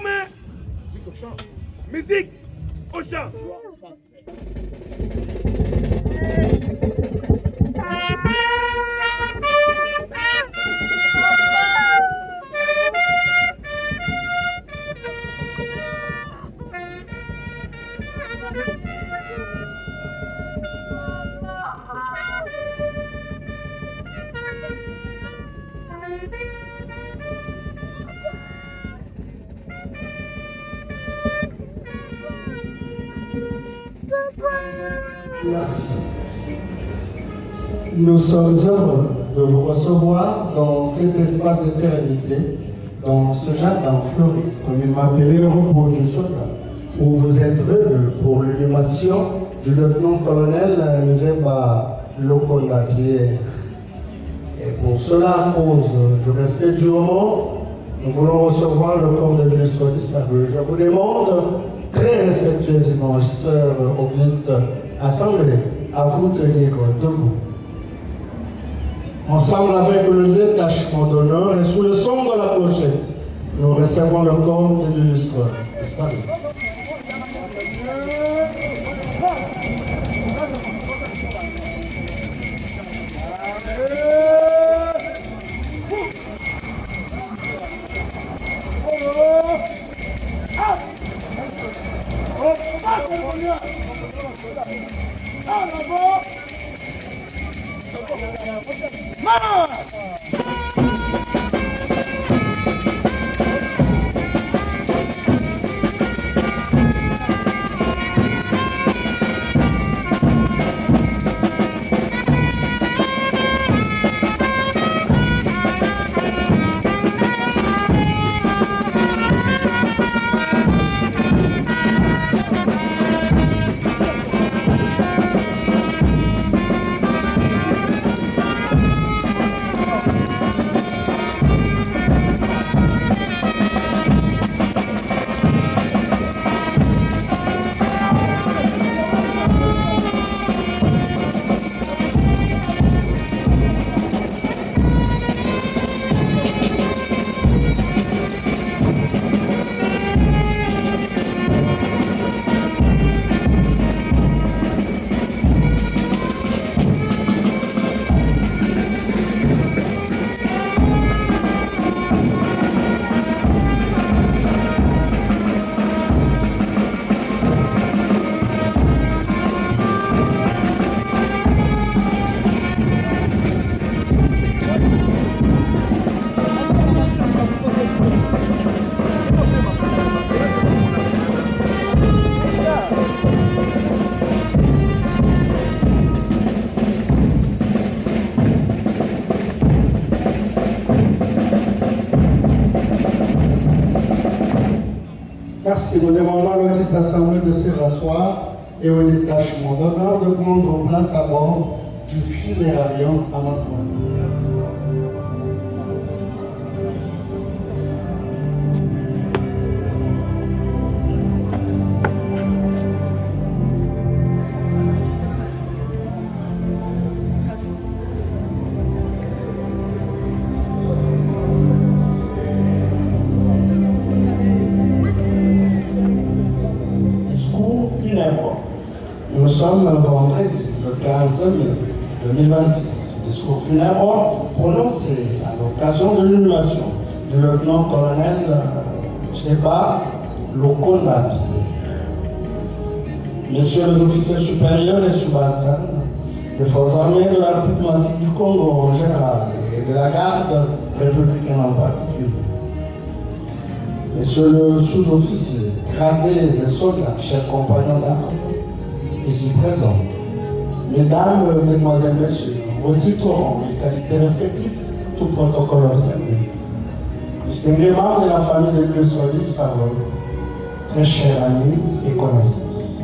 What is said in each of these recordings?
main. Musique au chant. Musique au chant. Merci. Nous sommes heureux de vous recevoir dans cet espace d'éternité, dans ce jardin fleuri, comme il m'a appelé le repos du soldat, où vous êtes venus pour l'inhumation du lieutenant-colonel Njeba Lokonda Pierre. Et pour cela, à cause du respect du moment, nous voulons recevoir le corps de l'illustre disparu. Je vous demande très respectueusement, sœur Auguste, Assemblée, à vous tenir debout. Ensemble avec le détachement d'honneur et sous le son de la clochette, nous recevons le corps de l'illustre disparu. Merci, nous demandons à l'Auguste Assemblée de se rasseoir et au détachement d'honneur de prendre place à bord du funérarium à Montmartre. Nous sommes vendredi, le 15 mai 2026. Discours funèbre prononcé à l'occasion de l'inhumation du lieutenant-colonel Njeba Lokonda Pierre. Messieurs les officiers supérieurs et subalternes des forces armées de la République du Congo en général et de la garde républicaine en particulier. Messieurs les sous-officiers, gradés et soldats, chers compagnons d'armes, ici présents, mesdames, mesdemoiselles, messieurs, vos titres rangs et qualités respectives, tout protocole observé. Distingués membres de la famille de l'illustre disparu, très chers amis et connaissances.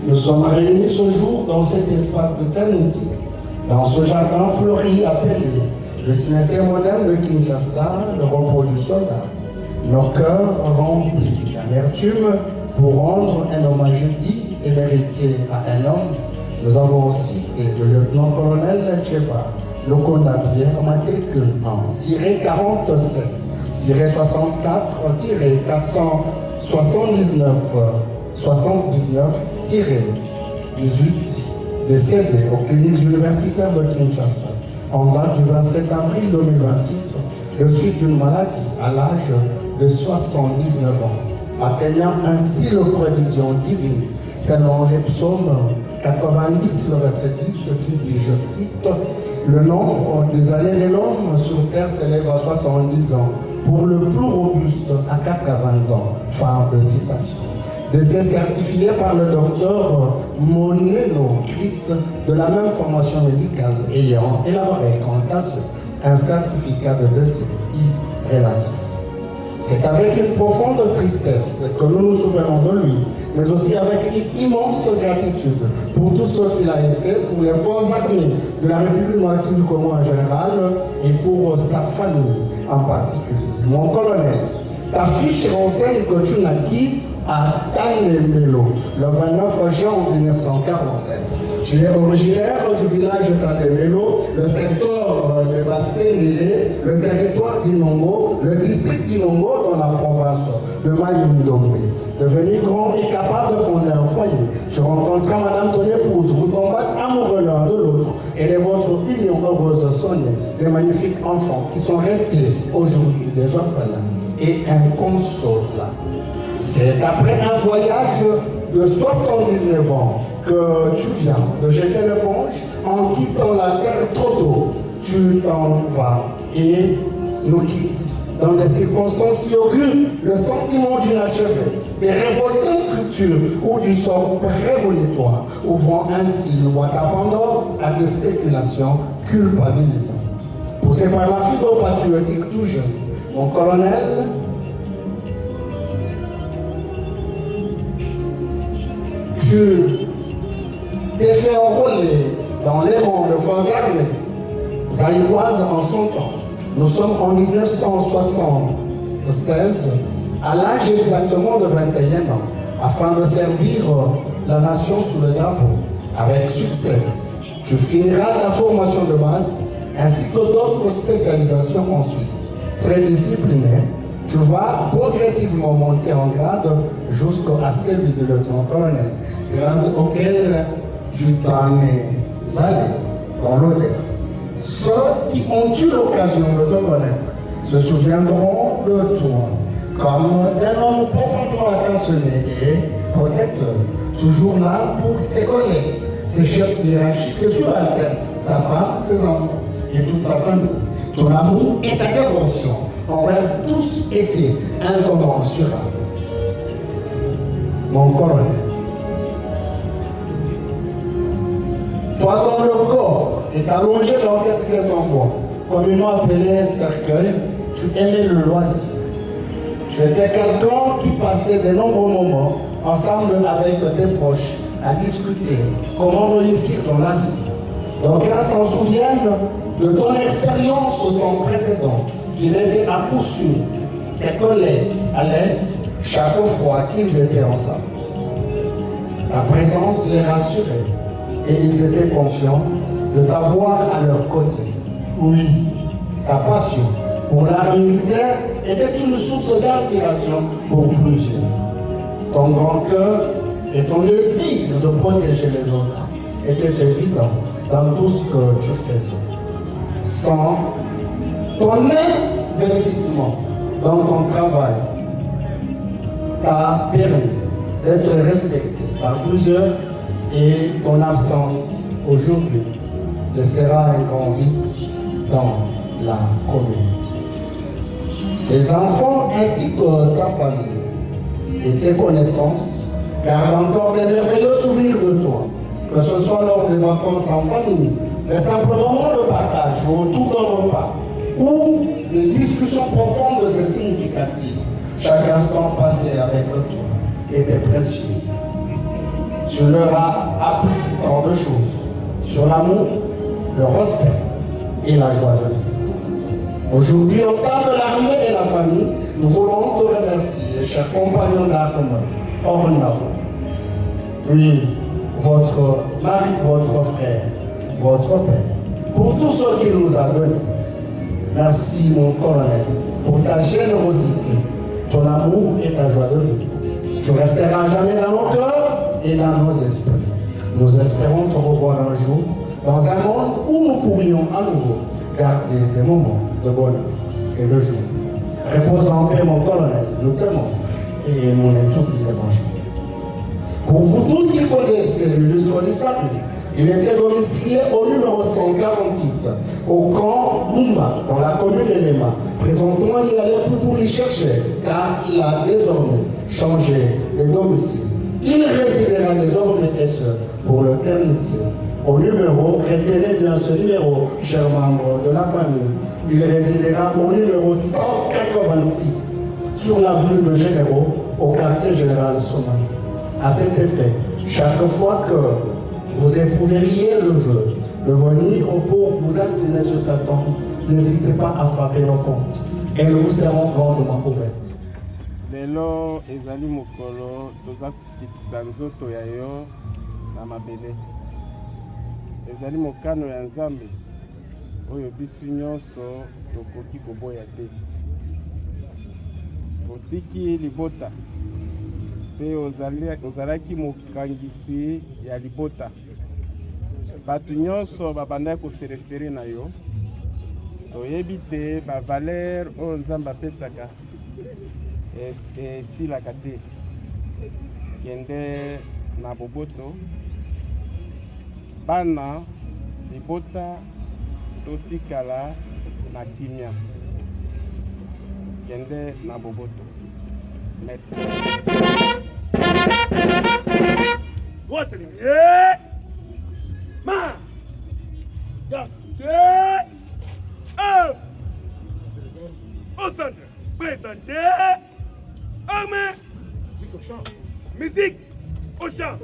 Nous sommes réunis ce jour dans cet espace d'éternité, dans ce jardin fleuri appelé le cimetière moderne de Kinshasa, le repos du soldat. Nos cœurs remplis d'amertume pour rendre un hommage digne et mérité à un homme, nous avons cité le lieutenant-colonel Njeba Lokonda Pierre, matricule en -47 18, décédé aux cliniques universitaires de Kinshasa en date du 27 avril 2026, de suite d'une maladie à l'âge de 79 ans, atteignant ainsi le prévision divine selon les psaumes 90, le verset 10, qui dit, je cite, le nombre des années de l'homme sur terre s'élève à 70 ans, pour le plus robuste à 80 ans. Fin de citation. Décès certifié par le docteur Moneno Chris de la même formation médicale ayant élaboré quant à ce un certificat de décès irrélatif. C'est avec une profonde tristesse que nous nous souvenons de lui, mais aussi avec une immense gratitude pour tout ce qu'il a été, pour les forces armées de la République démocratique du Congo en général et pour sa famille en particulier. Mon colonel, ta fiche renseigne que tu naquis à Tandemelo le 29 juin 1947. Tu es originaire du village de Tandemelo, le secteur de Bassé-Lélé, le territoire d'Inongo, le district d'Inongo dans la province de Mayumdombe. Devenu grand et capable de fonder un foyer, tu rencontras Madame ton épouse, vous combattez amoureux l'un de l'autre et de votre union heureuse sonnée, des magnifiques enfants qui sont restés aujourd'hui des orphelins et inconsolables. C'est après un voyage de 79 ans que tu viens de jeter l'éponge en quittant la terre trop tôt. Tu t'en vas et nous quittes dans des circonstances qui augurent le sentiment d'inachevé, des révoltantes ruptures ou du sort prémonitoire, ouvrant ainsi le boîte à Pandore à des spéculations culpabilisantes. Poussé par la fibre patriotique tout jeune, mon colonel, tu t'es fait enrôler dans les rangs de forces armées zaïroises en son temps. Nous sommes en 1976, à l'âge exactement de 21 ans, afin de servir la nation sous le drapeau. Avec succès, tu finiras ta formation de base, ainsi que d'autres spécialisations ensuite. Très discipliné, tu vas progressivement monter en grade jusqu'à celui de lieutenant-colonel, grade auquel tu t'en es allé dans l'au-delà. Ceux qui ont eu l'occasion de te connaître se souviendront de toi comme d'un homme profondément attentionné et protecteur, toujours là pour ses collègues, ses chefs hiérarchiques, ses subalternes, sa femme, ses enfants et toute sa famille. Ton amour et ta dévotion auraient tous été incommensurables. Mon colonel, toi dont le corps est allongé dans cette caisse en bois, communément appelée cercueil, tu aimais le loisir. Tu étais quelqu'un qui passait de nombreux moments ensemble avec tes proches à discuter comment réussir dans la vie. D'aucuns s'en souviennent de ton expérience sans précédent, qu'il était à coup sûr tes collègues à l'aise chaque fois qu'ils étaient ensemble. Ta présence les rassurait et ils étaient confiants de t'avoir à leur côté. Oui, ta passion pour l'art militaire était une source d'inspiration pour plusieurs. Ton grand cœur et ton désir de protéger les autres étaient évidents dans tout ce que tu faisais. Sans ton investissement dans ton travail t'a permis d'être respecté par plusieurs et ton absence aujourd'hui laissera un grand vide dans la communauté. Tes enfants ainsi que ta famille et tes connaissances gardent encore des merveilleux souvenirs de toi, que ce soit lors des vacances en famille, des simples moments de partage autour d'un repas ou des discussions profondes et significatives. Chaque instant passé avec toi était précieux. Tu leur as appris tant de choses sur l'amour, le respect et la joie de vivre. Aujourd'hui, ensemble, l'armée et la famille, nous voulons te remercier, chers compagnons d'armes, honorables. Oui, votre mari, votre frère, votre père, pour tout ce qu'il nous a donné. Merci, mon colonel. pour ta générosité, ton amour et ta joie de vivre. Tu resteras jamais dans nos cœurs et dans nos esprits. Nous espérons te revoir un jour dans un monde où nous pourrions à nouveau garder des moments de bonheur et de joie. Repose en paix, mon colonel, nous t'aimons et mon inoubliable évangile. Pour vous tous qui connaissez l'illustre disparu, il était domicilié au numéro 146, au camp Bumba, dans la commune de Lema. Présentement, il n'allait plus pour y chercher, car il a désormais changé de domicile. Il résidera désormais, et ce, pour l'éternité. Au numéro, retenez bien ce numéro, chers membres de la famille. Il résidera au numéro 186, sur l'avenue de Généraux, au quartier général Soman. À cet effet, chaque fois que vous éprouveriez le vœu de venir pour vous incliner sur sa tombe, n'hésitez pas à frapper nos comptes. Elles vous seront grandement ouvertes. Lelo ezali mokolo toza kokitisa nzoto ya yo na mabele. Ezali mokano ya Nzambe oyo biso nyonso tokoki koboya te. Otiki libota pe ozalaki mokangisi ya libota. Bato nyonso babandaki koserefere na yo. Toyebi te bavaler oyo Nzambe apesaka esilaka te. Kende na boboto bana libota totikala na kimia. Kende na boboto. Merci. Votre lumière, ma, gardez, au centre, présentez, armée, musique au chant.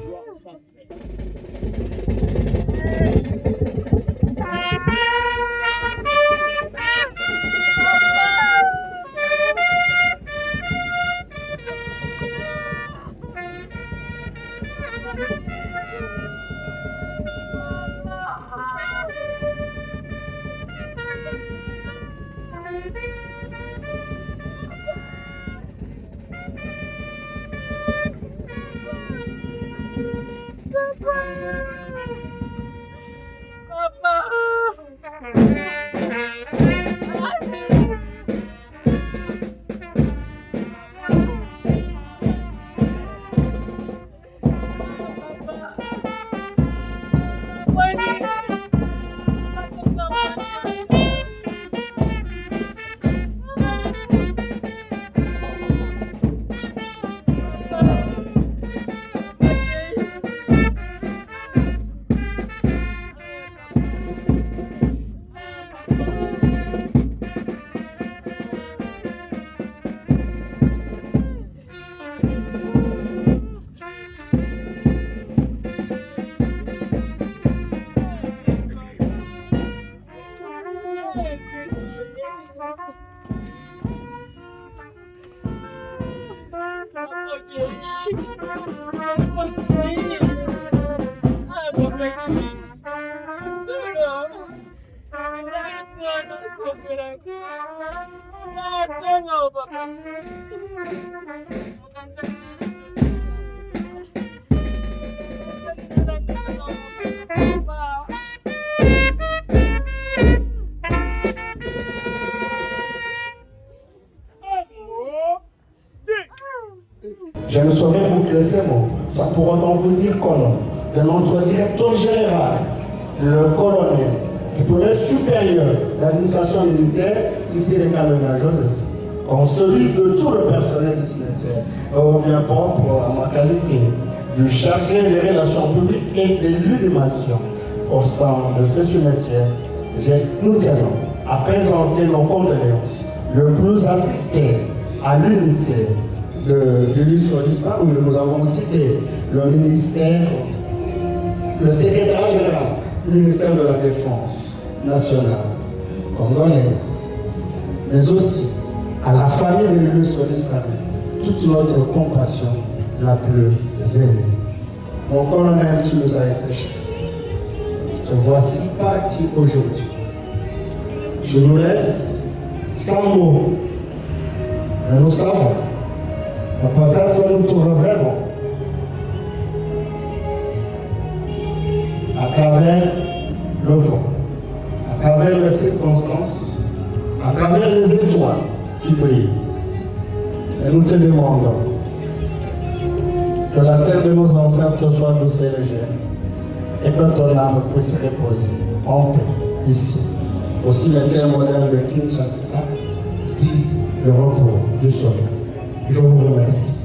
Je ne saurais vous classer mots, sans pour autant vous dire qu'au nom de notre directeur général, le colonel, du premier supérieur de l'administration militaire, ici le colonel Joseph, comme celui de tout le personnel du cimetière, au bien propre à ma qualité du chargé des relations publiques et de l'illumination au sein de ce cimetière, nous tenons à présenter nos condoléances le plus attristé à l'unité de l'illustre disparu où nous avons cité le ministère, le secrétaire général du ministère de la Défense nationale congolaise, mais aussi à la famille de l'illustre disparu, toute notre compassion la plus aimée. Mon colonel, tu nous as été cher. Te voici parti aujourd'hui. Tu nous laisses sans mots Mais nous savons, peut-être nous te reverrons à travers le vent, à travers les circonstances, à travers les étoiles qui brillent. Et nous te demandons que la terre de nos ancêtres soit douce et légère et que ton âme puisse reposer en paix ici. Aussi le terme moderne de Kinshasa dit le repos du soleil. Je vous remercie.